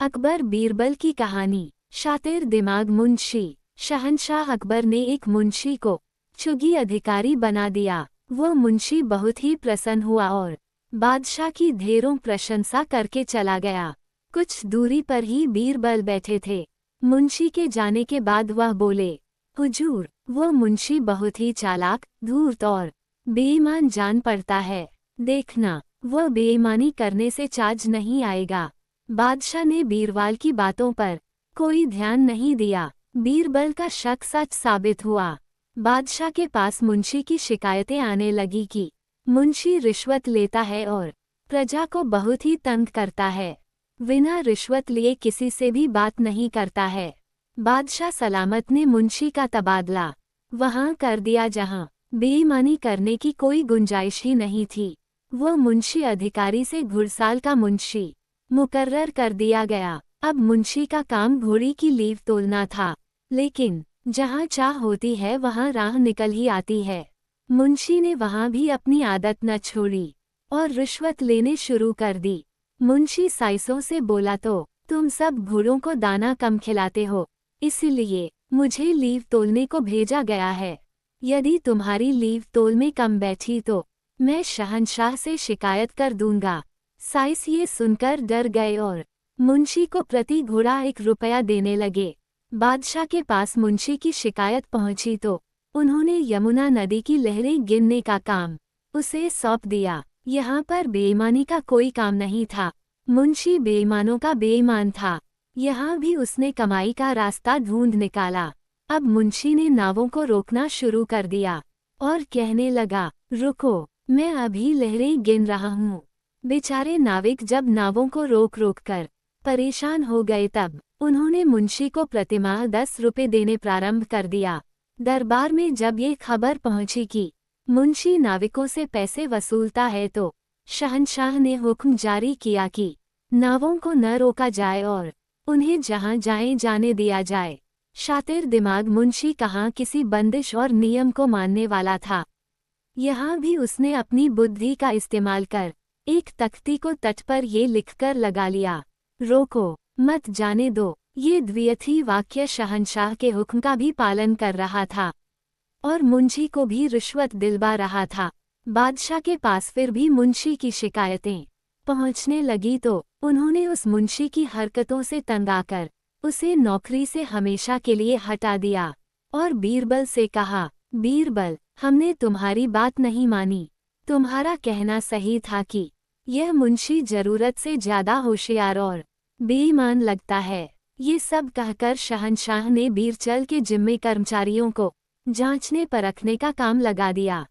अकबर बीरबल की कहानी। शातिर दिमाग मुंशी। शहंशाह अकबर ने एक मुंशी को चुगी अधिकारी बना दिया। वो मुंशी बहुत ही प्रसन्न हुआ और बादशाह की ढेरों प्रशंसा करके चला गया। कुछ दूरी पर ही बीरबल बैठे थे। मुंशी के जाने के बाद वह बोले, हुजूर, वो मुंशी बहुत ही चालाक, धूर्त और बेईमान जान पड़ता है। देखना, वह बेईमानी करने से चाज नहीं आएगा। बादशाह ने बीरबल की बातों पर कोई ध्यान नहीं दिया। बीरबल का शक सच साबित हुआ। बादशाह के पास मुंशी की शिकायतें आने लगी कि मुंशी रिश्वत लेता है और प्रजा को बहुत ही तंग करता है। बिना रिश्वत लिए किसी से भी बात नहीं करता है। बादशाह सलामत ने मुंशी का तबादला वहां कर दिया जहां बेईमानी करने की कोई गुंजाइश ही नहीं थी। वह मुंशी अधिकारी से घुड़साल का मुंशी मुकर्रर कर दिया गया। अब मुंशी का काम घोड़ी की लीव तोलना था, लेकिन जहां चाह होती है वहां राह निकल ही आती है। मुंशी ने वहां भी अपनी आदत न छोड़ी और रिश्वत लेने शुरू कर दी। मुंशी साइसों से बोला, तो तुम सब घोड़ों को दाना कम खिलाते हो, इसलिए मुझे लीव तोलने को भेजा गया है। यदि तुम्हारी लीव तोल में कम बैठी तो मैं शहंशाह से शिकायत कर दूंगा। साइस ये सुनकर डर गए और मुंशी को प्रति घोड़ा 1 रुपया देने लगे। बादशाह के पास मुंशी की शिकायत पहुंची तो उन्होंने यमुना नदी की लहरें गिनने का काम उसे सौंप दिया। यहाँ पर बेईमानी का कोई काम नहीं था। मुंशी बेईमानों का बेईमान था। यहाँ भी उसने कमाई का रास्ता ढूंढ निकाला। अब मुंशी ने नावों को रोकना शुरू कर दिया और कहने लगा, रुको, मैं अभी लहरें गिन रहा हूँ। बेचारे नाविक जब नावों को रोक रोक कर परेशान हो गए तब उन्होंने मुंशी को प्रतिमाह 10 रुपये देने प्रारंभ कर दिया। दरबार में जब ये खबर पहुंची कि मुंशी नाविकों से पैसे वसूलता है तो शहंशाह ने हुक्म जारी किया कि नावों को न रोका जाए और उन्हें जहां जाए जाने दिया जाए। शातिर दिमाग मुंशी कहाँ किसी बंदिश और नियम को मानने वाला था। यहाँ भी उसने अपनी बुद्धि का इस्तेमाल कर एक तख्ती को तट पर ये लिखकर लगा लिया, रोको, मत जाने दो। ये द्विअर्थी वाक्य शहंशाह के हुक्म का भी पालन कर रहा था और मुंशी को भी रिश्वत दिलवा रहा था। बादशाह के पास फिर भी मुंशी की शिकायतें पहुंचने लगी तो उन्होंने उस मुंशी की हरकतों से तंग आकर उसे नौकरी से हमेशा के लिए हटा दिया और बीरबल से कहा, बीरबल, हमने तुम्हारी बात नहीं मानी। तुम्हारा कहना सही था कि यह मुंशी जरूरत से ज्यादा होशियार और बेईमान लगता है। ये सब कहकर शहंशाह ने बीरचल के जिम्मे कर्मचारियों को जांचने परखने का काम लगा दिया।